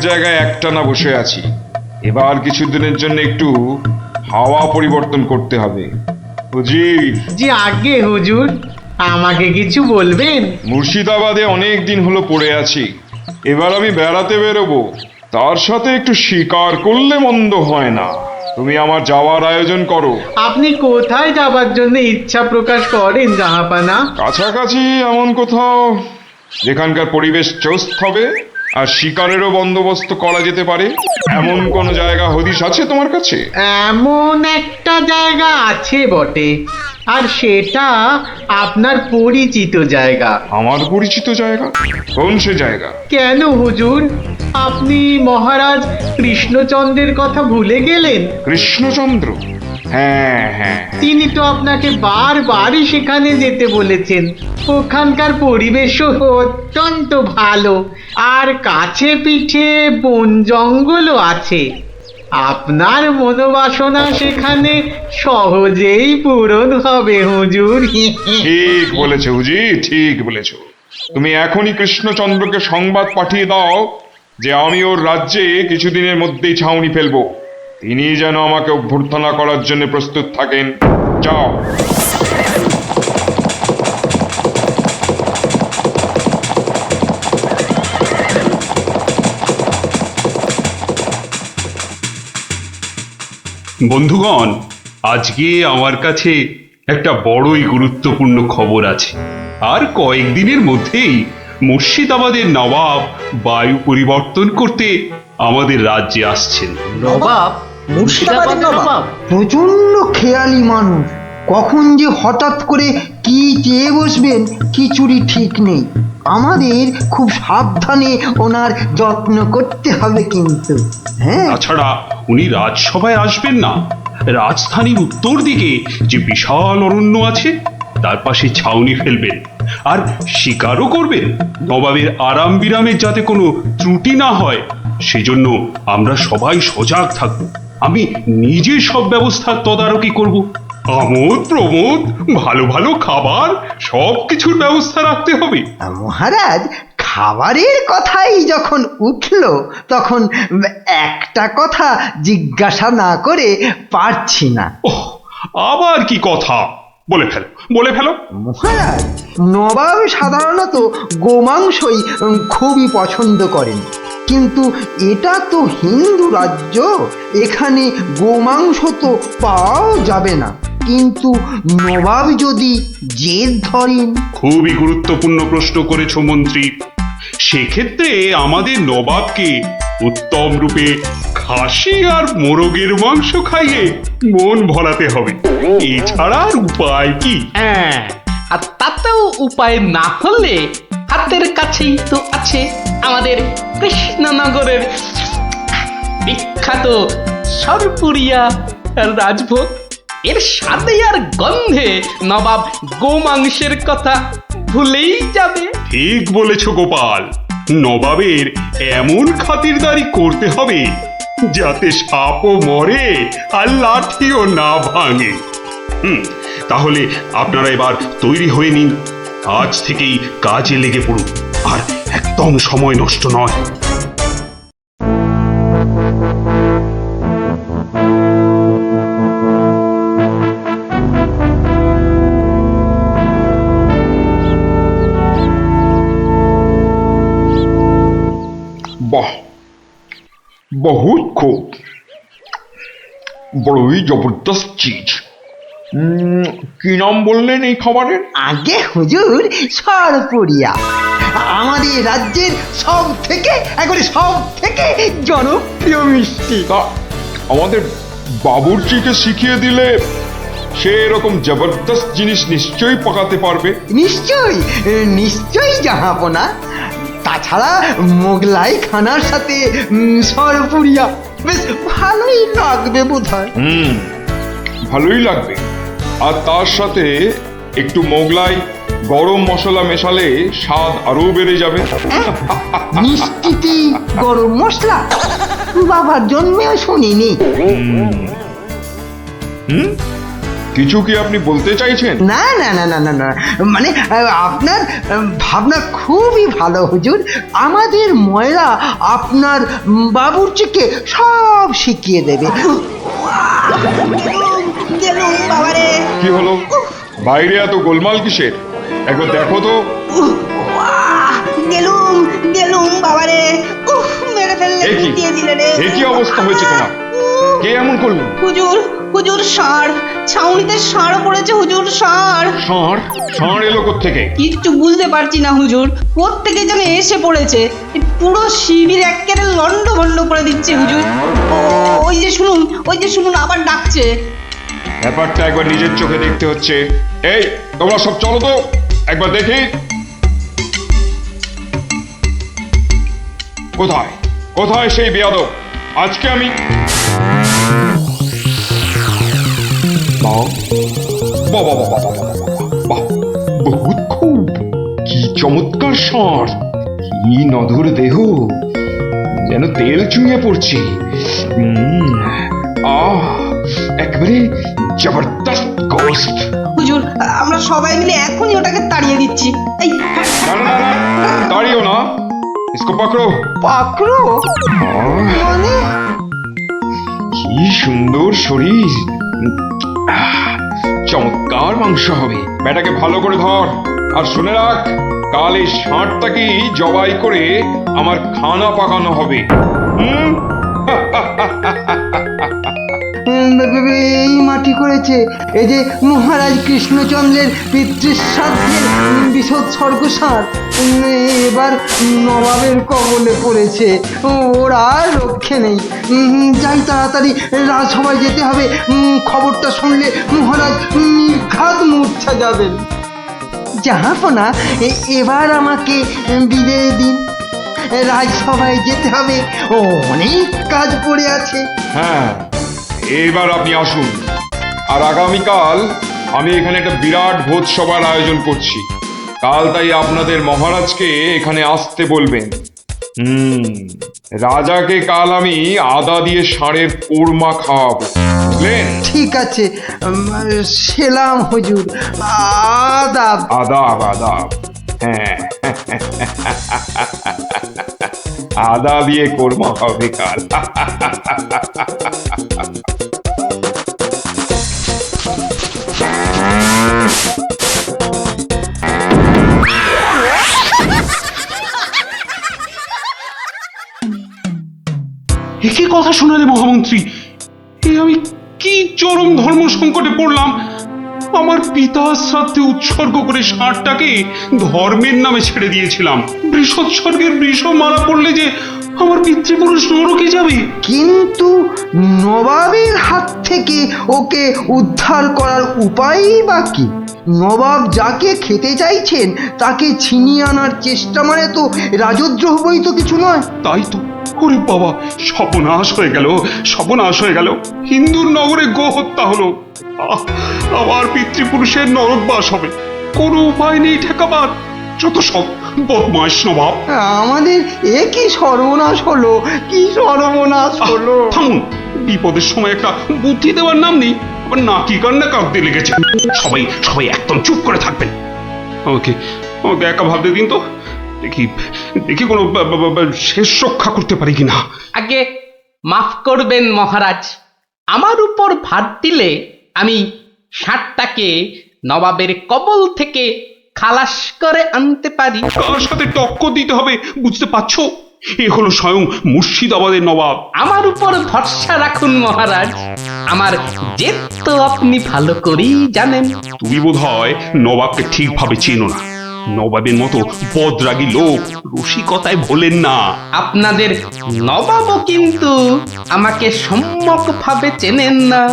জায়গায় একটানা বসে আছি। এবার কিছুদিনের জন্য একটু হাওয়া পরিবর্তন করতে হবে। হুজির, জি আগে হুজুর, আমাকে কিছু বলবেন? মুর্শিদাবাদে অনেক দিন হলো পড়ে আছি, এবার আমি বেড়াতে বেরোবো, তার সাথে একটু শিকার করলে মন্দ হয় না। তুমি আমার যাওয়ার আয়োজন করো। আপনি কোথায় যাবার জন্য ইচ্ছা প্রকাশ করেন জাহাপানা? কাছাকাছি এমন কোথাও যেখানকার পরিবেশ চোস্ত হবে আর শিকারেরও বন্দোবস্ত করা যেতে পারে, এমন কোন জায়গা হদিশ আছে তোমার কাছে? এমন একটা জায়গা আছে বটে, আর সেটা আপনার পরিচিত জায়গা। আমার পরিচিত জায়গা? কোন সে জায়গা? কেন হুজুর, আপনি মহারাজ কৃষ্ণচন্দ্রের কথা ভুলে গেলেন? কৃষ্ণচন্দ্র? হ্যাঁ হ্যাঁ, তিনি তো আপনাকে বারবারই সেখানে যেতে বলেছেন। ওখানকার পরিবেশও অত্যন্ত ভালো, আর কাছে পিঠে বন জঙ্গলও আছে। আপনার মনোবাসনা সেখানে সহজেই পূরণ হবে হুজুর। ঠিক বলেছো হুজি, ঠিক বলেছো। তুমি এখনই কৃষ্ণচন্দ্রকে সংবাদ পাঠিয়ে দাও যে আমি ওর রাজ্যে কিছুদিনের মধ্যেই ছাউনি ফেলবো। তিনি যেন আমাকে অভ্যর্থনা করার জন্য প্রস্তুত থাকেন। যাও। বন্ধুগণ, আজকে আমার কাছে একটা বড়ই গুরুত্বপূর্ণ খবর আছে। আর কয়েকদিনের মধ্যেই মুর্শিদাবাদের নবাব বায়ু পরিবর্তন করতে আমাদের রাজ্যে আসছেন। নবাব? মুর্শিদাবাদের নবাব? প্রচন্ড খেয়ালি মানুষ, কখন যে হঠাৎ করে কি চেয়ে বসবেন কিছুরই ঠিক নেই। আমাদের খুব সাবধানে ওনার যত্ন করতে হবে কিন্তু। হ্যাঁ, তাছাড়া উনি রাজসভায় আসবেন না, রাজধানীর উত্তর দিকে যে বিশাল অরণ্য আছে তার পাশে ছাউনি ফেলবেন, আর শিকারও করবেন। নবাবের আরাম বিরামের যাতে কোনো ত্রুটি না হয় সেজন্য আমরা সবাই সজাগ থাকব। আমি নিজে সব ব্যবস্থার তদারকি করব। আমোদ প্রমোদ, ভালো ভালো খাবার, সব কিছুর ব্যবস্থা রাখতে হবে। মহারাজ, খাবারের কথাই যখন উঠল তখন একটা কথা জিজ্ঞাসা না করে পারছি না। ওহ, আবার কি কথা? বলে ফেলো, বলে ফেলো। মহারাজ, নবাব সাধারণত গোমাংসই খুবই পছন্দ করেন, কিন্তু এটা তো হিন্দু রাজ্য, এখানে গোমাংস তো পাওয়াও যাবে না। কিন্তু নবাব যদি জেদ ধরেন। খুবই গুরুত্বপূর্ণ প্রশ্ন করেছো মন্ত্রী। সেক্ষেত্রে আমাদের নবাবকে উত্তম রূপে খাসি আর মোরগের মাংস খাইয়ে মন ভরাতে হবে। এছাড়া আর উপায় কি? হ্যাঁ, আর তাতেও উপায় না হলে হাতের কাছেই তো আছে আমাদের কৃষ্ণনগরের বিখ্যাত সরপুরিয়া রাজভোগ। এর স্বাদে আর গন্ধে নবাব গোমাংসের কথা ভুলেই যাবে। ঠিক বলেছ গোপাল, নবাবের এমন খাতিরদারি করতে হবে যাতে সাপও মরে আর লাঠিও না ভাঙে। তাহলে আপনারা এবার তৈরি হয়ে নিন, আজ থেকেই কাজে লেগে পড়ুন, আর একদম সময় নষ্ট নয়। বাহ, বহুত খুব, বড়ই জবরদস্ত চিজ। কি নাম বললেন এই খাবারের? আগে হুজুর, সরপুরিয়া আমাদের রাজ্যের একবারে সব থেকে জনপ্রিয় মিষ্টি। তা আমাদের বাবুর্চিকে শিখিয়ে দিলে সে এরকম জবরদস্ত জিনিস নিশ্চয়ই পাকাতে পারবে। নিশ্চয়ই নিশ্চয়ই জাহাপনা। তাছাড়া মোগলাই খানার সাথে সরপুরিয়া বেশ ভালোই লাগবে বোধহয়। ভালোই লাগবে, আর তার সাথে একটু মোগলাই গরম মশলা মেশালে স্বাদ আরো বেড়ে যাবে। মিষ্টিতে গরম মশলা? বাবার জন্মেও শুনিনি। কিছু কি আপনি বলতে চাইছেন? না না না না না না মানে আপনার ভাবনা খুবই ভালো হুজুর। আমাদের ময়রা আপনার বাবুর্চিকে সব শিখিয়ে দেবে। গেলুম বাবারে। কি হলো, বাইরে এত গোলমাল কিসের? একবার দেখো তো। গেলুম গেলুম বাবারে। উফ, মেরে ফেললে, এ কি? দিয়ে দিলে রে। এ কি অবস্থা হয়েছে তোমার? কে এমন করলো? হুজুর, হুজুর ষাঁড়, ছাউনিতে ষাঁড় পড়েছে হুজুর, ষাঁড়। ষাঁড়? ষাঁড় এলো কোত্থেকে? কিচ্ছু বুঝতে পারছি না হুজুর, কোত্থেকে যেন এসে পড়েছে। এই পুরো শিবির একেবারে লন্ড ভন্ড করে দিচ্ছে হুজুর। ওই যে শুনুন, ওই যে শুনুন, আবার ডাকছে। ব্যাপারটা একবার নিজের চোখে দেখতে হচ্ছে। এই তোমরা সব চলো তো, একবার দেখি। কোথায় কোথায় সেই বেয়াদব? আজকে আমি বাহ, বাহ, বাহ, বাহ, বাহ, বাহ, বাহ, বাহ, বহুত খুব, কি চমৎকার ষাঁড়, কি নধর দেহ, যেন তেল চুইয়ে পড়ছে। আহ, একবারে জবরদস্ত গোস্ত। হুজুর, আমরা সবাই মিলে এখনই ওটাকে তাড়িয়ে দিচ্ছি। এই না না না না, দাঁড়িও না, इसको पकड़ो। পাকড়ো মানে কি সুন্দর শরীর, চমৎকার মাংস হবে। বেটাকে ভালো করে ধর, আর শুনে রাখ, কাল এই ষাঁড়টাকেই জবাই করে আমার খানা পাকানো হবে। হুম? এই মাটি করেছে। এই যে মহারাজ কৃষ্ণচন্দ্রের পিতৃশ্রাদ্ধের বিসৎসর্গসার এবার নবাবের কবলে পড়েছে। ওর আর রক্ষে নেই। যাই তাড়াতাড়ি, রাজসভায় যেতে হবে। খবরটা শুনলে মহারাজ নির্ঘাত মূর্ছা যাবেন। জাহাপনা, এবার আমাকে বিদায় দিন। রাজসভায় যেতে হবে, অনেক কাজ পড়ে আছে। হ্যাঁ, এবার আপনি আসুন। আর আগামীকাল আমি এখানে একটা বিরাট ভোজ সভার আয়োজন করছি। কাল তাই আপনাদের মহারাজকে এখানে আসতে বলবেন। রাজাকে কাল আমি আদা দিয়ে ষাঁড়ের কোরমা খাওয়াবো, বুঝলেন? ঠিক আছে, সেলাম হুজুর, আদাব। আদাব আদাব। হ্যাঁ, আদা দিয়ে কোরমা হবে কাল। একই কথা শোনালে মহামন্ত্রী, এ আমি কি চরম ধর্ম সংকটে পড়লাম। আমার পিতা শ্রাদ্ধে উৎসর্গ করে ষাঁড়টাকে ধর্মের নামে ছেড়ে দিয়েছিলাম। বৃষৎসর্গের বৃষ মারা পড়লে যে আমার পিতৃপুরুষ নরকে যাবে। কিন্তু নবাবের হাত থেকে ওকে উদ্ধার করার উপায়ই বা কি? নবাব যাকে খেতে চাইছেন তাকে ছিনিয়ে আনার চেষ্টা মানে তো রাজদ্রোহ বই তো কিছু নয়। তাই তো, ওরে বাবা, সর্বনাশ হয়ে গেল, সর্বনাশ হয়ে গেল। হিন্দুর নগরে গো হত্যা হলো, আমার পিতৃপুরুষের নরকবাস হবে। কোনো উপায় নেই ঠেকাবার। যত সব বদমাশ নবাব। আমাদের এ কি সর্বনাশ হলো, কি সর্বনাশ হলো! থামুন, বিপদের সময় একটা বুদ্ধি দেওয়ার নাম নেই, আবার নাকি কান্না কাঁদতে লেগেছে। সবাই সবাই একদম চুপ করে থাকবেন। আমাকে আমাকে একা ভাবতে দিন তো, দেখি দেখি কোনো শেষ রক্ষা করতে পারি কিনা। আগে মাফ করবেন মহারাজ, আমার উপর ভার দিলে আমি ষাঁড়টাকে নবাবের কবল থেকে খালাস করে আনতে পারি। কার সাথে টক্কর দিতে হবে বুঝতে পারছো? এ হলো স্বয়ং মুর্শিদাবাদের নবাব। আমার উপর ভরসা রাখুন মহারাজ, আমার জেদ তো আপনি ভালো করেই জানেন। তুমি বোধহয় নবাবকে ঠিকভাবে চেনো না। নবাবের মতো বদরাগী লোক রসিকতায় ভোলেন না। আপনাদের নবাবও কিন্তু আমাকে সম্যকভাবে চেনেন না।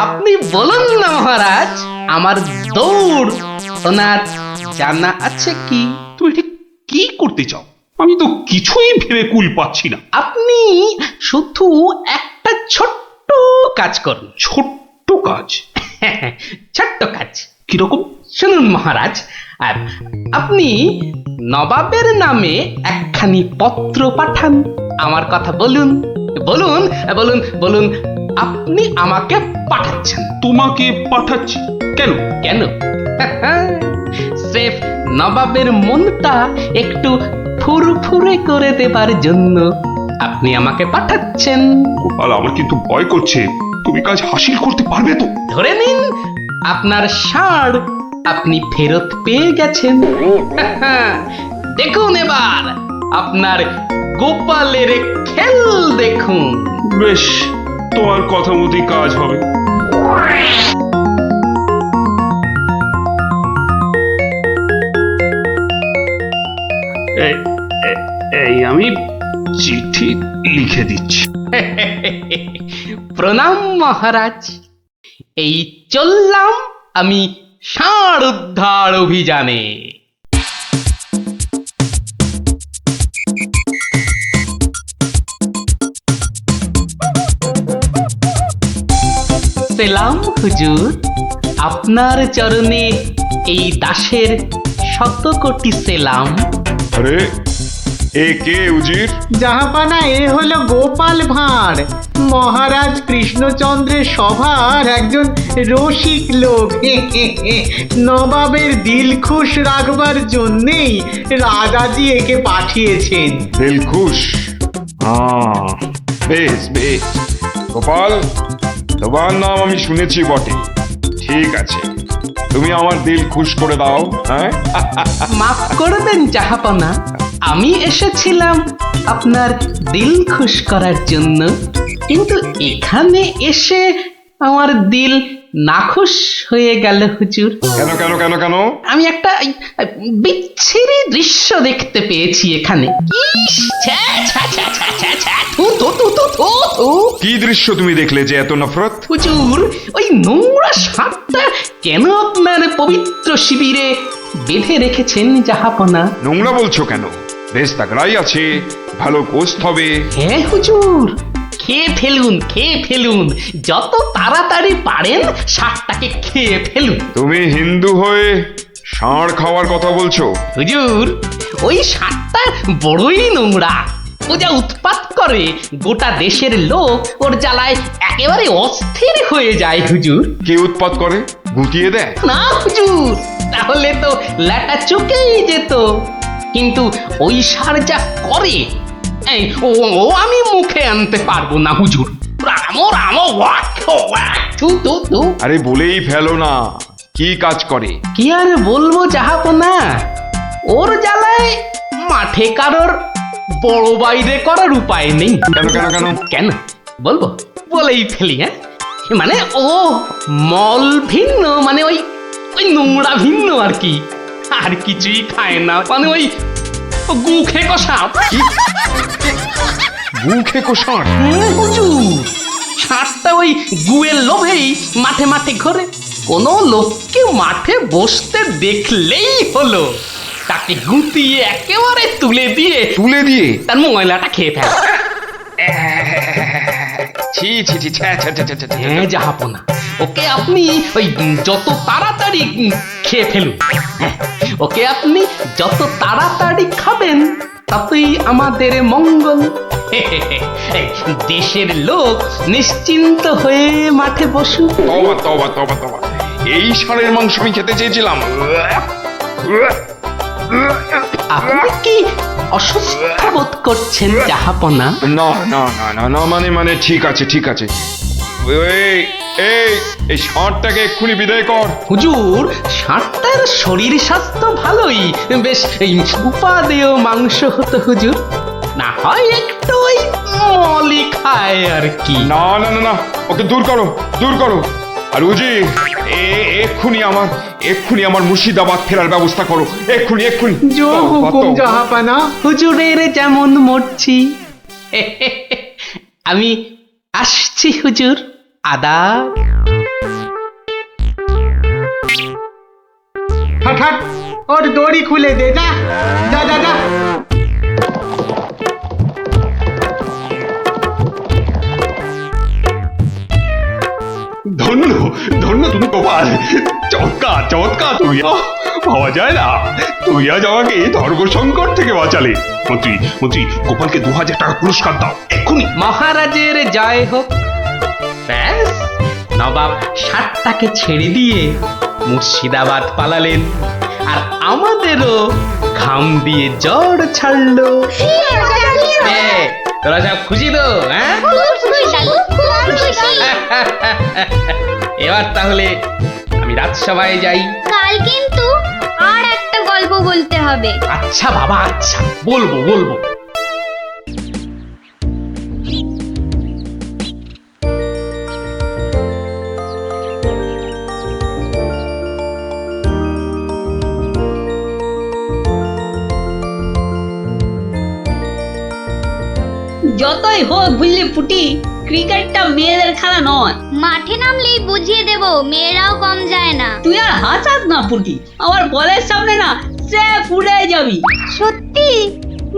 আপনি বলুন না মহারাজ, আমার দৌড় ওনার জানা আছে কি? তুমি ঠিক কি করতে চাও? আমি তো কিছুই ভেবে কুল পাচ্ছি না। আপনি শুধু একটা ছোট্ট কাজ করুন। ছোট্ট কাজ? ছোট্ট কাজ কিরকম? শুনুন মহারাজ, আর আপনি নবাবের নামে একখানি পত্র পাঠান। আমার কথা বলুন বলুন বলুন বলুন, আপনি আমাকে পাঠাচ্ছেন। তোমাকে পাঠাচ্ছি কেন? কেন? স্রেফ নবাবের মনটা একটু ফুরফুরে করে দেবার জন্য আপনি আমাকে পাঠাচ্ছেন। গোপাল, আমার কিন্তু ভয় করছে। তুমি কাজ হাসিল করতে পারবে তো? ধরে নিন আপনার ষাঁড় আপনি ফেরত পেয়ে গেছেন। দেখুন এবার আপনার গোপালের খেল দেখুন। বেশ, তোমার কথা মতোই কাজ হবে। এই আমি চিঠি লিখে দিচ্ছি। প্রণাম মহারাজ, এই চললাম আমি ষাঁড় উদ্ধার অভিযানে। সেলাম হুজুর, আপনার চরণে এই দাসের শত কোটি সেলাম। আরে এ কে উজির? জাহাপানা, এ হলো গোপাল ভাঁড়, মহারাজ কৃষ্ণচন্দ্রের সভার একজন রসিক লোক। নবাবের দিল খুশ রাখবার জন্যেই রাজাজি একে পাঠিয়েছেন। দিলখুশ? বেশ বেশ। গোপাল, তোমার নাম আমি শুনেছি বটে। ঠিক আছে, তুমি আমার দিল খুশ করে দাও। হ্যাঁ, মাফ করবেন জাহাপনা, আমি এসেছিলাম আপনার দিল খুশ করার জন্য, কিন্তু এখানে এসে আমার দিল নাখুশ হয়ে গেল হুজুর। কেন কেন কেন কেন? আমি একটা বিচ্ছিরি দৃশ্য দেখতে পেয়েছি এখানে। ইস, ছ্যা, ছ্যা, ছ্যা, ছ্যা, ছ্যা, ছ্যা, থু, থু, থু, থু, থু, থু। কি দৃশ্য তুমি দেখলে যে এত নফরত? হুজুর, ওই নোংরা সাপটা কেন আপনার পবিত্র শিবিরে বেঁধে রেখেছেন জাহাপনা? নোংরা বলছো কেন? বেশ তাগড়াই আছে, ভালো গোস্ত হবে। হ্যাঁ হুজুর, খেয়ে ফেলুন, খেয়ে ফেলুন, যত তাড়াতাড়ি পারেন সাপটাকে খেয়ে ফেলুন। তুমি হিন্দু হয়ে ষাঁড় খাওয়ার কথা বলছো? হুজুর, ওই সাপটা বড়ই নোংরা। ও যা উৎপাত করে, গোটা দেশের লোক ওর জ্বালায় একেবারে অস্থির হয়ে যায় হুজুর। কি উৎপাত করে? গুটিয়ে দেয়? না হুজুর, তাহলে তো ল্যাটা চুকেই যেত। কিন্তু ওই সার যা করে, এই ও ও আমি মুখে আনতে পারবো না হুজুর। রাম রাম ওয়াক ওয়াক, থু থু থু। আরে বলেই ফেলো না, কি কাজ করে? কি আর বলবো জাহাপনা, ওর জ্বালায় মাঠে কারোর বড় বাইরে করার উপায় নেই। কেন কেন কেন? কেন বলবো? বলেই ফেলি। হ্যাঁ, মানে ও মল ভিন্ন, মানে ওই ওই নোংরা ভিন্ন আর কি। আর কিছুই খায় না, মানে ওই গু খেয়ে কষা। গু খেকো ষাঁড়? হুজুর, ষাঁড়টা ওই গুয়ের লোভেই মাঠে মাঠে ঘোরে। কোনো লোককে মাঠে বসতে দেখলেই হলো তাকে গুটিয়ে একেবারে তুলে দিয়ে তুলে দিয়ে? তার ময়লাটা খেয়ে ফেলে। ছি ছি ছি, ছ্যা, ছ্যা, ছ্যা, ছ্যা, ছ্যা, ছ্যা। হ্যাঁ জাহাপনা, ওকে আপনি ওই যত তাড়াতাড়ি খেয়ে ফেলুন। হ্যাঁ, ওকে আপনি যত তাড়াতাড়ি খাবেন ততই আমাদের মঙ্গল। এই দেশের লোক নিশ্চিন্ত হয়ে মাঠে বসুক। তবা তবা তবা তবা, এই ষাঁড়ের মাংস আমি খেতে চেয়েছিলাম। আপনি কি অসুস্থ বোধ করছেন জাহাপনা? না না না না না, মানে মানে ঠিক আছে ঠিক আছে। এই এই এই ষাঁড়টাকে এক্ষুনি বিদায় কর। হুজুর, ষাঁড়টার শরীর স্বাস্থ্য ভালোই, বেশ এই উপাদেয় মাংস হতো হুজুর। না হয় একটু ওই মলি খায় আর কি। না না না না, ওকে দূর করো দূর করো। আর উজি, এক্ষুনি আমার মুর্শিদাবাদ ফেরার ব্যবস্থা করো, এক্ষুনি এক্ষুনি। জো তওবা, হুকুম তওবা। জাহাপানা। হুজুরের যেমন মরছি। আমি আসছি হুজুর, আদাব। হঠাৎ ওর দড়ি খুলে দে, যা যা যা যা। ধন্য ধন্য তুমি গোপাল, চমৎকার চমৎকার। তুমি ভাবা যায় না, তুমি আজ আমাকে ধর্ম সংকট থেকে বাঁচালে। মন্ত্রী মন্ত্রী, গোপালকে 2000 টাকা পুরস্কার দাও এক্ষুনি। মহারাজের জয় হোক। ব্যাস নবাব ষাটটাকে ছেড়ে দিয়ে মুর্শিদাবাদ পালালেন, আর আমাদেরও ঘাম দিয়ে জ্বর ছাড়লো। তোরা সব খুশি তো? হ্যাঁ, এবার তাহলে আমি রাজসভায় যাই। কাল কিন্তু আর একটা গল্প বলতে হবে। আচ্ছা বাবা, আচ্ছা, বলবো বলবো। যতই হোক বুঝলি পুটি, ক্রিকেটটা মেয়েদের খেলা নয়। মাঠে নামলেই বুঝিয়ে দেব, মেয়েরাও কম যায় না। তুই আর হাসাস না পুটি, আমার বলের সামনে না সে উড়ে যাবি। সত্যি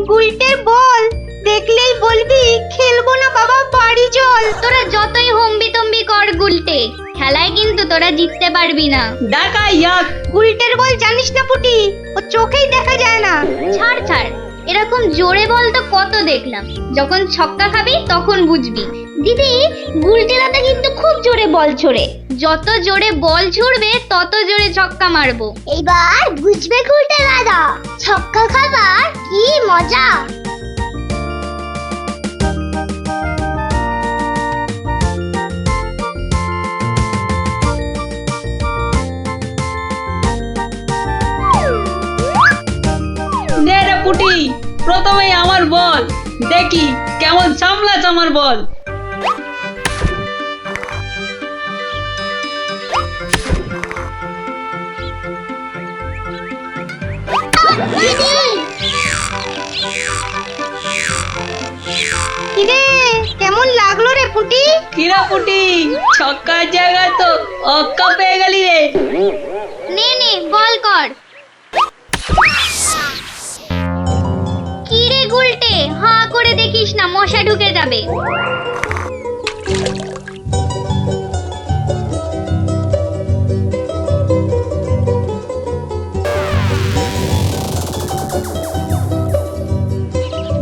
গুলটের বল দেখলেই বলবি খেলবো না বাবা, বাড়ি চল। তোরা যতই হম্বি তম্বি কর গুলটে, খেলায় কিন্তু তোরা জিততে পারবি না। দেখা যাক। গুলটের বল জানিস না পুটি, ও চোখেই দেখা যায় না। ছাড় ছাড়, এরকম জোরে বল তো কত দেখলাম, যখন ছক্কা খাবি তখন বুঝবি। দিদি, গুলটে দাদা কিন্তু খুব জোরে বল ছোড়ে, যত জোরে বল ছুড়বে তত জোরে ছক্কা মারবো। এবার বুঝবে গুলটে দাদা, ছক্কা খাবার কি মজা। নে রে পুটি, প্রথমেই আমার বল, দেখি কেমন সামলাস আমার বল। কিরে, কেমন লাগলো রে পুটি? কিরা পুটি, ছক্কার জায়গায় তো অক্কা পেয়ে গেলি রে। নে নে বল কর। কি রে গুলটে, হাঁ করে দেখিস না, মশা ঢুকে যাবে।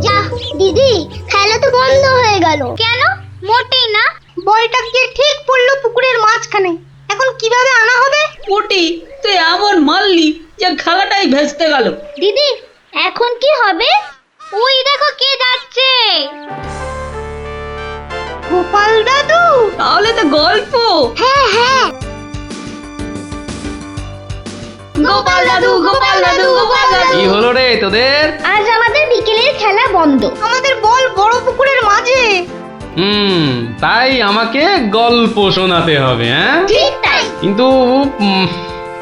যা দিদি, খেলা তো বন্ধ হয়ে গেল। কেন? মোটেই না, বলটা গিয়ে ঠিক পড়লো পুকুরের মাঝখানে। এখন কিভাবে আনা হবে? পুটি, তুই এমন মারলি যে খেলাটাই ভেস্তে গেল। দিদি, এখন কি হবে? ওই দেখো কে যাচ্ছে। গোপাল দাদু। তাহলে তো গল্প। হ্যাঁ হ্যাঁ, গোপাল দাদু, গোপাল দাদু, গোপাল দাদু। কি হলো রে তোদের? আজ আমাদের বিকেলের খেলা বন্ধ। আমাদের বল বড় পুকুরের মাঝে। তাই আমাকে গল্প শোনাতে হবে? হ্যাঁ, ঠিক তাই। কিন্তু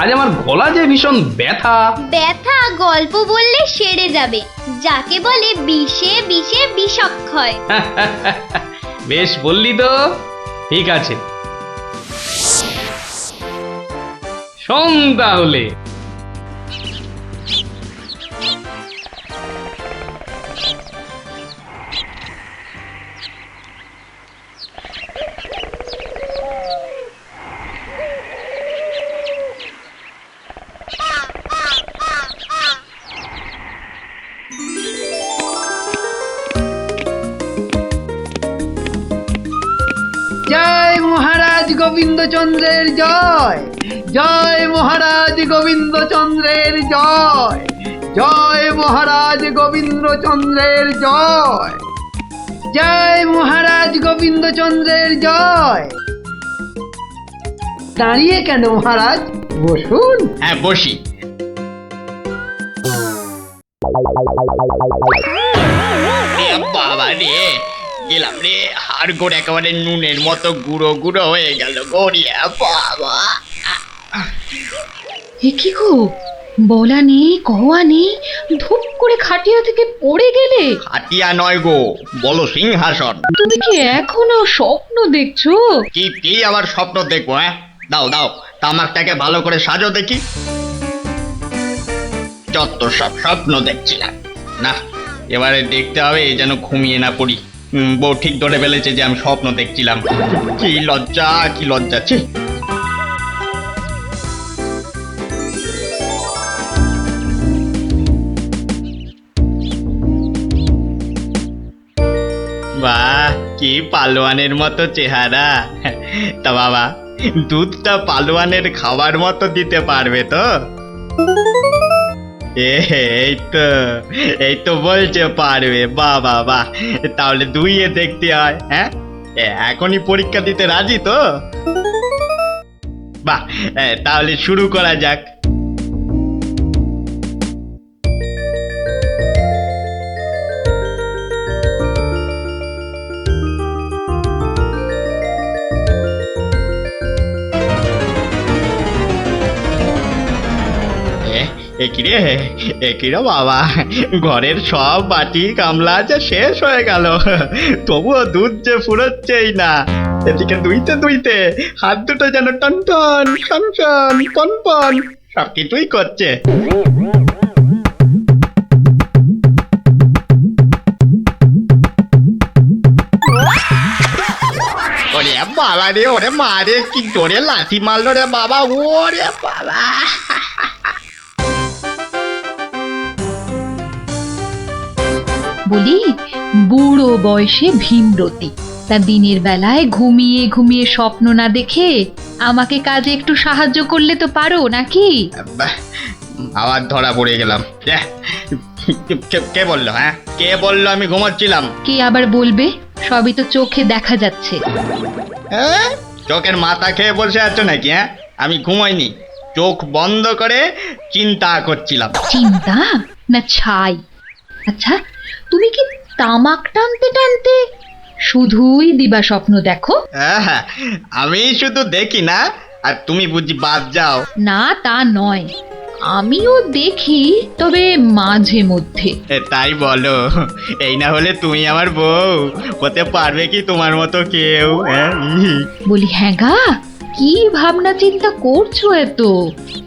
আজ আমার গলা যে ভীষণ ব্যথা। ব্যথা গল্প বললে সেরে যাবে, যাকে বলে বিষে বিষে বিষক্ষয়। বেশ বললি তো, ঠিক আছে, শোন তাহলে। জয় মহারাজ গোবিন্দচন্দ্রের জয়, জয় মহারাজ গোবিন্দচন্দ্রের জয়, জয় মহারাজ গোবিন্দচন্দ্রের জয়, জয় মহারাজ গোবিন্দচন্দ্রের জয়। দাঁড়িয়ে কেন মহারাজ, বসুন। হ্যাঁ বসি। বাবা রে, গেলাম রে, হাড় গোড় একেবারে নুনের মতো গুঁড়ো গুঁড়ো হয়ে গেল গড়িয়া। বাবা, কি গো, বলা নেই কওয়া নেই, ধূপ করে খাটিয়া থেকে পড়ে গেলে। হাতিয়া নয় গো, বলো সিংহাসন। তুমি কি এখনো স্বপ্ন দেখছো? কি কি আবার স্বপ্ন দেখবো? হ্যাঁ, দাও দাও, তামাকটাকে ভালো করে সাজো দেখি। যত সব স্বপ্ন দেখছিলাম, না এবারে দেখতে হবে যেন ঘুমিয়ে না পড়ি। বউ ঠিক ধরে ফেলেছে যে আমি স্বপ্ন দেখছিলাম। কি লজ্জা, কি লজ্জা। ছি। বাহ, কি পালোয়ানের মতো চেহারা। তা বাবা, দুধটা পালোয়ানের খাবার মতো দিতে পারবে তো? এই তো বলছে পারবে। বাহ বাহ বাহ, তাহলে দুইয়ে দেখতে হয়। হ্যাঁ, এখনই পরীক্ষা দিতে রাজি তো? বাহ, তাহলে শুরু করা যাক। একিরে বাবা, ঘরের সব বাটি গামলা যে শেষ হয়ে গেল, তবুও দুধ যে ফুরোচ্ছেই না। এদিকে দুইতে দুইতে হাত দুটো যেন টন টন টন টন পন পন সব কিছুই করছে। ওরে বাবা রে, ওরে মা রে, কি জোরে লাথি মারলো রে বাবা, ওরে বাবা। বলি, বুড়ো বয়সে ভীমরতি, তা দিনের বেলায় ঘুমিয়ে ঘুমিয়ে স্বপ্ন না দেখে আমাকে কাজে একটু সাহায্য করলে তো পারো নাকি? আবার ধরা পড়ে গেলাম। কে বললো? হ্যাঁ, কে বললো আমি ঘুমাচ্ছিলাম? কে আবার বলবে? সবই তো চোখে দেখা যাচ্ছে। চোখের মাথা খেয়ে বসে আছো নাকি? হ্যাঁ, আমি ঘুমাইনি, চোখ বন্ধ করে চিন্তা করছিলাম। চিন্তা না ছাই? আচ্ছা, তুমি কি তামাক টানতে টানতে শুধুই দিবা স্বপ্ন দেখো? হ্যাঁ, আমি শুধু দেখি না, আর তুমি বুঝি বাদ যাও? না, তা নয়, আমিও দেখি, তবে মাঝে মধ্যে। তাই বলো? এই না হলে তুমি আমার বউ হতে পারবে কি তোমার মতো কেউ? বলি, হ্যাঁ গা, কি ভাবনা চিন্তা করছো এত?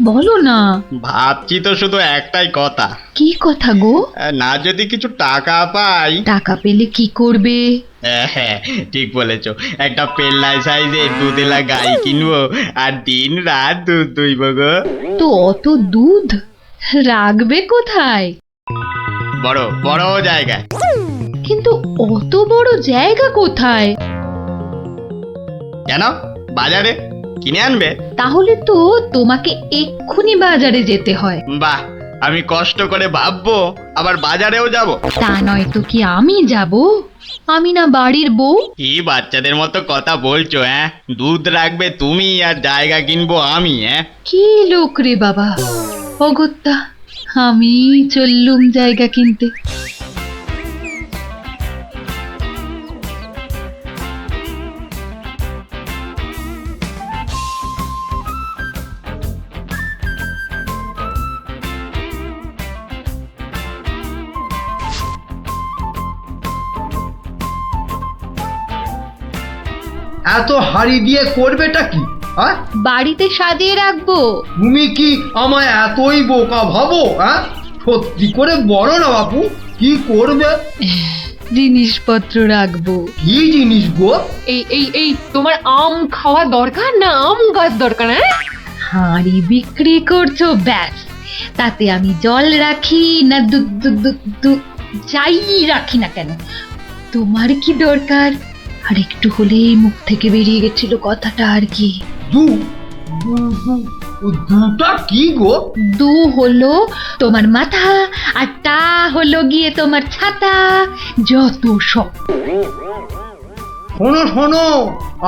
বলো না। ভাবছি তো শুধু একটাই কথা। কি কথা গো? না, যদি কিছু টাকা পাই। টাকা পেলে কি করবে? হ্যাঁ, ঠিক বলেছো, একটা পেল্লাই সাইজের দুধেলা গাই কিনবো আর দিন রাত দুধ দুইব গো। তো অত দুধ রাখবে কোথায়? বড় বড় জায়গায়। কিন্তু অত বড় জায়গা কোথায়? কেন, বাজারে কিনে আনবে? তাহলে তো তোমাকে এক্ষুনি বাজারে যেতে হয়। বাহ, আমি কষ্ট করে ভাববো আবার বাজারেও যাব? তা নয় তো কি আমি যাব? আমি না বাড়ির বউ? কি বাচ্চাদের মতো কথা বলছো? হ্যাঁ, দুধ রাখবে তুমি আর জায়গা কিনবো আমি? হ্যাঁ, কি লোক রে বাবা, অগত্যা আমি চললুম জায়গা কিনতে। এত হাড়ি দিয়ে করবেটা কি? বাড়িতে সাজিয়ে রাখবো। তুমি কি আমায় এতই বোকা ভাবো? সত্যি করে বলো না বাপু, কি করবে? জিনিসপত্র রাখবো। কি জিনিস গো? এই তোমার আম খাওয়া দরকার না আম গাছ দরকার? হাঁড়ি বিক্রি করছো, ব্যাস। তাতে আমি জল রাখি না দুধ যাই রাখি না কেন, তোমার কি দরকার? আর একটু হলেই মুখ থেকে বেরিয়ে গেছিল কথাটা আর কি। দুটা কি গো? দু হলো তোমার মাথা, আর টা হলো গিয়ে তোমার ছাতা, যত সব। শোনো শোনো,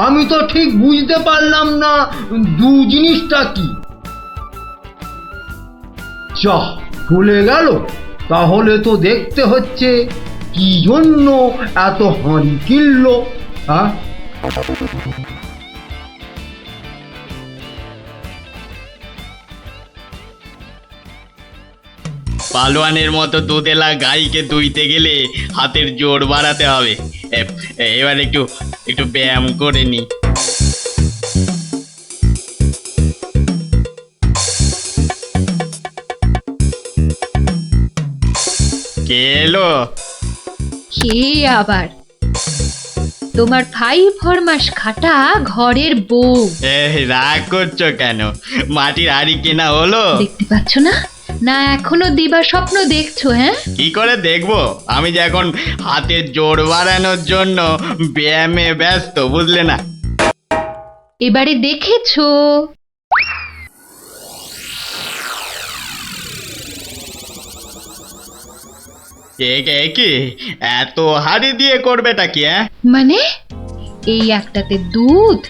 আমি তো ঠিক বুঝতে পারলাম না দু জিনিসটা কি। চাহ চলে গেল। তাহলে তো দেখতে হচ্ছে কি জন্য এত হাঁড়ি কিনলো। পালোয়ানের মতো দুধেলা গাইকে দুইতে গেলে হাতের জোর বাড়াতে হবে। এবার একটু একটু ব্যায়াম করে নি। কে এলো? কে আবার? তোমার ভাই ফরমাস খাটা ঘরের বউ। রাগ করছো কেন? মাটির হাড়ি কেনা হলো? দেখতে পাচ্ছ না? না এখনো দিবা স্বপ্ন দেখছো? হ্যাঁ, কি করে দেখবো? আমি যে এখন হাতের জোর বাড়ানোর জন্য ব্যায়ামে ব্যস্ত, বুঝলে না? এবারে দেখেছো? কি এত হাড়ি দিয়ে করবেটা কি? মানে এই একটাতে দুধ,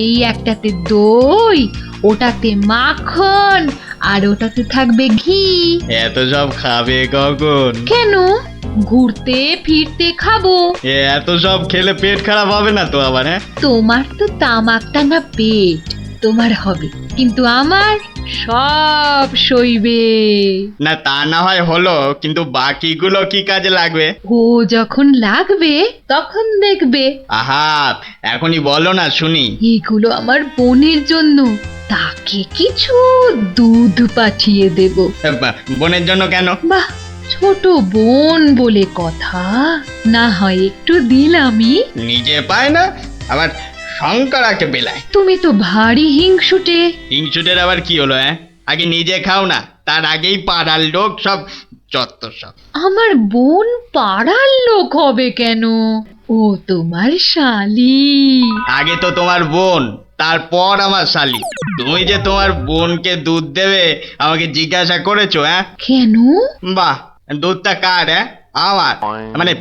এই একটাতে দই, ওটাতে মাখন, আর ওটাতে থাকবে ঘি। এত সব খাবে কখন? কেন? ঘুরতে ফিরতে খাবো। এত সব খেলে পেট খারাপ হবে না তো আবার? তোমার তো তামাক টানা পেট, তোমার হবে, কিন্তু আমার সব সইবে। না তা না হয় হলো, কিন্তু বাকিগুলো কি কাজে লাগবে? ও যখন লাগবে তখন দেখবে। আহা, এখনই বলো না শুনি। এগুলো আমার বোনের জন্য, তাকে কিছু দুধ পাঠিয়ে দেব। বোনের জন্য কেন? বাহ, ছোট বোন বলে কথা, না হয় একটু দিলামই। নিজে পায় না, আবার শঙ্করাকে বেলায়। তুমি তো ভারী হিংসুটে। হিংসুটের আবার কি হলো? আগে নিজে খাও না, তার আগেই পাড়ার লোক সব যত সব। আমার বোন পাড়ার লোক হবে কেন? ও তোমার শালি। আগে তো তোমার বোন, তারপর আমার শালি। তুমি যে তোমার বোনকে দুধ দেবে আমাকে জিজ্ঞাসা করেছো? কেন? বাহ, দুধটা কার? আমার, মানে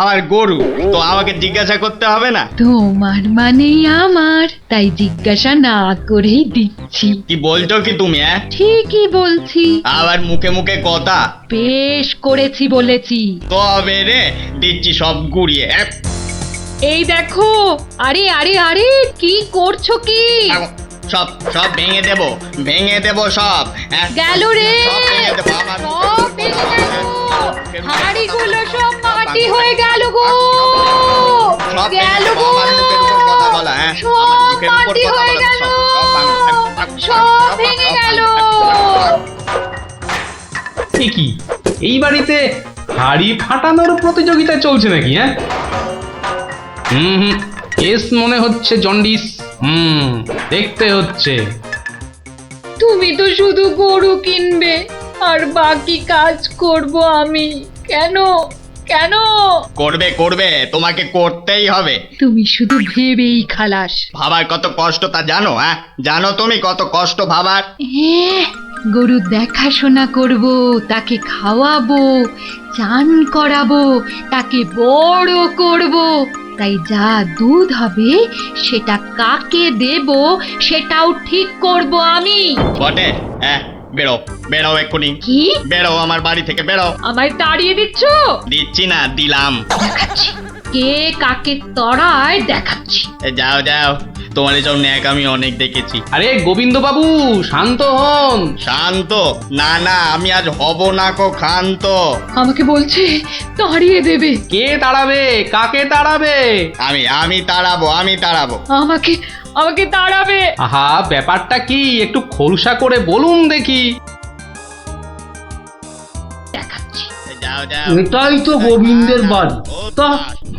আমার গরু, তো আমাকে জিজ্ঞাসা করতে হবে না? তোমার মানেই আমার, তাই জিজ্ঞাসা না করেই দিচ্ছি। কি বলছো কি তুমি? ঠিকই বলছি। আবার মুখে মুখে কথা। বেশ করেছি বলেছি। তবে রে দিচ্ছি সব গুড়িয়ে। এই দেখো, আরে আরে আরে, কি করছো কি? সব সব ভেঙে দেবো, ভেঙে দেবো সব। গেল রে, সব ভেঙে দেবো আমার। সব ভেঙে গেল। হাঁড়িগুলো সব মাটি হয়ে গেল গো, সব গেল গো, আমার মুখের উপর কথা বলা। সব মাটি হয়ে গেল, সব ভেঙে গেল। কি এই বাড়িতে হাড়ি ফাটানোর প্রতিযোগিতা চলছে নাকি? হুম, কেস মনে হচ্ছে জন্ডিস। দেখতে হচ্ছে। তুমি তো শুধু গরু কিনবে আর বাকি কাজ করব আমি। কেন কেন? করবে করবে, তোমাকে করতেই হবে। তুমি শুধু ভেবেই খালাস। ভাবার কত কষ্ট তা জানো? জানো তুমি কত কষ্ট ভাবার? গরু দেখাশোনা করব, তাকে খাওয়াবো, চান করাবো, তাকে বড় করব, তাই যা দুধ হবে সেটা কাকে দেব সেটাও ঠিক করব আমি। বটে? বেরো বেরো এক্ষুনি। কি? বেরো আমার বাড়ি থেকে, বেরো। আমায় তাড়িয়ে দিচ্ছ? দিচ্ছি না, দিলাম। দেখাচ্ছি কে কাকে তড়ায়, দেখাচ্ছি। যাও যাও, তোমার এসব ন্যাক আমি অনেক দেখেছি। আরে গোবিন্দ বাবু, শান্ত হন। শান্ত? না না, আমি আজ হব না কো ক্ষান্ত। আমাকে বলছে তাড়িয়ে দেবে। কে তাড়াবে? কাকে তাড়াবে? আমি তাড়াবো, আমি তাড়াবো। আমাকে আমাকে তাড়াবে। আহা, ব্যাপারটা কি একটু খোলসা করে বলুন দেখি। দেখাচ্ছি। যাও যাও। এটাই তো গোবিন্দের বাড়ি। তা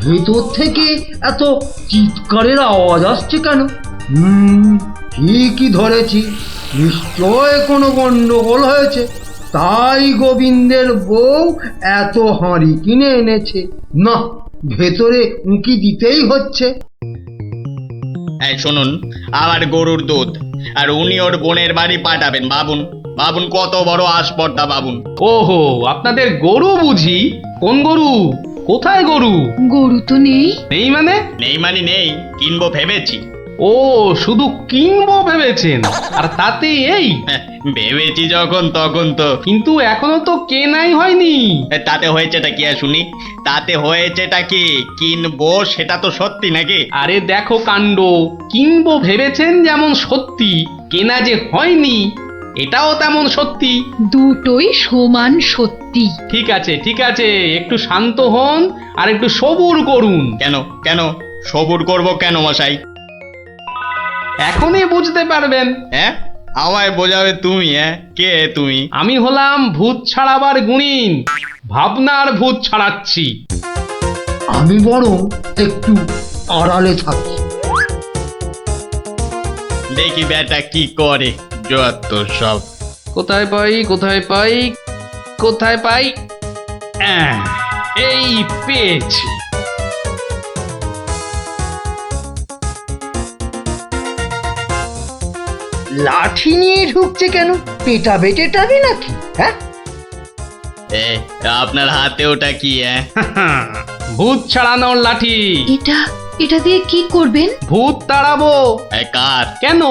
ভেতর থেকে এত চিৎকারের আওয়াজ আসছে কেন? ঠিকই ধরেছি, নিশ্চয় কোনো গন্ডগোল হয়েছে, তাই গোবিন্দের বউ এত হাঁড়ি কিনে এনেছে। না, ভেতরে উঁকি দিতেই হচ্ছে। এই শুনুন, আমার গরুর দুধ, আর উনি ওর বোনের বাড়ি পাঠাবেন। ভাবুন ভাবুন কত বড় আসপর্দা, ভাবুন। ওহো, আপনাদের গরু বুঝি? কোন গরু? কোথায় গরু? গরু তো নেই। নেই মানে? নেই মানে নেই, কিনবো ভেবেছি। ও, শুধু কিনবো ভেবেছেন? আর তাতে এই? ভেবেছি যখন তখন তো। কিন্তু এখনো তো কেনাই হয়নি। তাতে হয়েছেটা কি শুনি? তাতে হয়েছেটা কি? কিনবো সেটা তো সত্যি নাকি? আরে দেখো কাণ্ড, কিনবো ভেবেছেন যেমন সত্যি, কেনা যে হয়নি এটাও তেমন সত্যি। দুটোই সমান সত্যি। ঠিক আছে ঠিক আছে, একটু শান্ত হন আর একটু সবুর করুন। কেন কেন সবুর করব কেন মশাই? এখনই বুঝতে পারবেন। আমায় বোঝাবে তুমি? কে তুমি? আমি হলাম ভূত ছাড়াবার গুণিন, ভাবনার ভূত ছাড়াচ্ছি। আমি বরং একটু আড়ালে থাকি। দেখি বেটা কি করে, যত সব। কোথায় পাই কোথায় পাই কোথায় পাই, এই পেয়েছি। লাঠি নিয়ে ঢুকছে কেন? পেটাবে টেটাবে নাকি? হ্যাঁ, আপনার হাতে ওটা কি? ভূত ছাড়ানোর লাঠি। এটা দিয়ে কি করবেন? ভূত তাড়াবো। কার? কেন?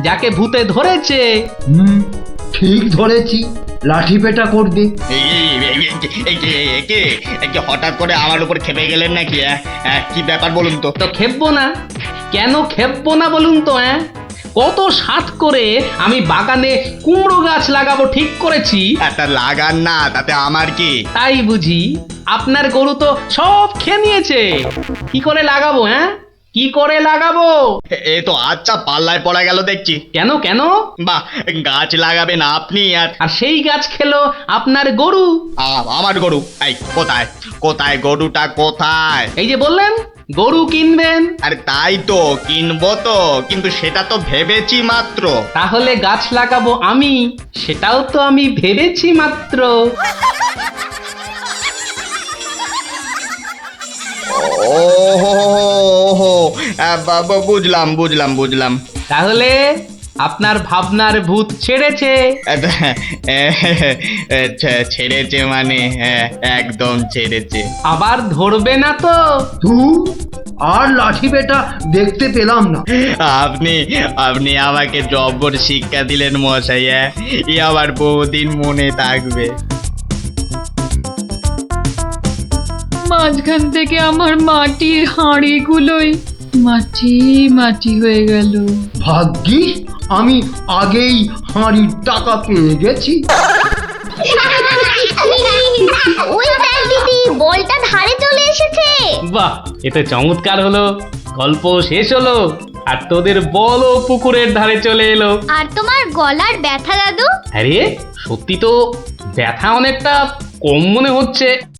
যাকে ভূতে ধরেছে। ঠিক ধরেছি, লাঠি পেটা করবে। হঠাৎ করে আমার উপর খেপে গেলেন নাকি? কি ব্যাপার বলুন তো? তো খেপবো না? কেন খেপবো না বলুন তো? কত সাধ করে আমি বাগানে কুমড়ো গাছ লাগাবো ঠিক করেছি। একটা লাগান না, তাতে আমার কি? তাই বুঝি? আপনার গরু তো সব খেয়ে নিয়েছে। কি করে লাগাবো? কি করে লাগাবো? এ তো আচ্ছা পাল্লায় পড়া গেল দেখছি। কেন কেন? বাহ, গাছ লাগাবেন আপনি আর সেই গাছ খেলো আপনার গরু। আমার গরু? এই কোথায় কোথায় গরুটা কোথায়? এই যে বললেন গরু কিনবেন। আরে তাই তো কিনবো তো, কিন্তু সেটা তো ভেবেছি মাত্র। তাহলে গাছ লাগাবো আমি, সেটাও তো আমি ভেবেছি মাত্র। বুঝলাম বুঝলাম বুঝলাম। তাহলে আপনার ভাবনার ভূত ছেড়েছে। ছেড়েছে মানে? একদম ছেড়েছে। আবার ধরবে না তো? আর লাঠি পেটা দেখতে পেলাম না। আপনি আপনি আমাকে জব্বর শিক্ষা দিলেন মশাই। এ আবার বহুদিন মনে থাকবে। মাঝখান থেকে আমার মাটির হাঁড়িগুলোই মাটি মাটি হয়ে গেল। ভাগ্যিস আমি আগেই হাঁড়ির টাকা পেয়ে গেছি। ওই দেখ দিদি, বলটা ধারে চলে এসেছে। বাহ, এটা চমৎকার হলো। গল্প শেষ হলো আর তোদের বলও পুকুরের ধারে চলে এলো। আর তোমার গলার ব্যথা দাদু? আরে সত্যি তো ব্যথা অনেকটা কম মনে হচ্ছে।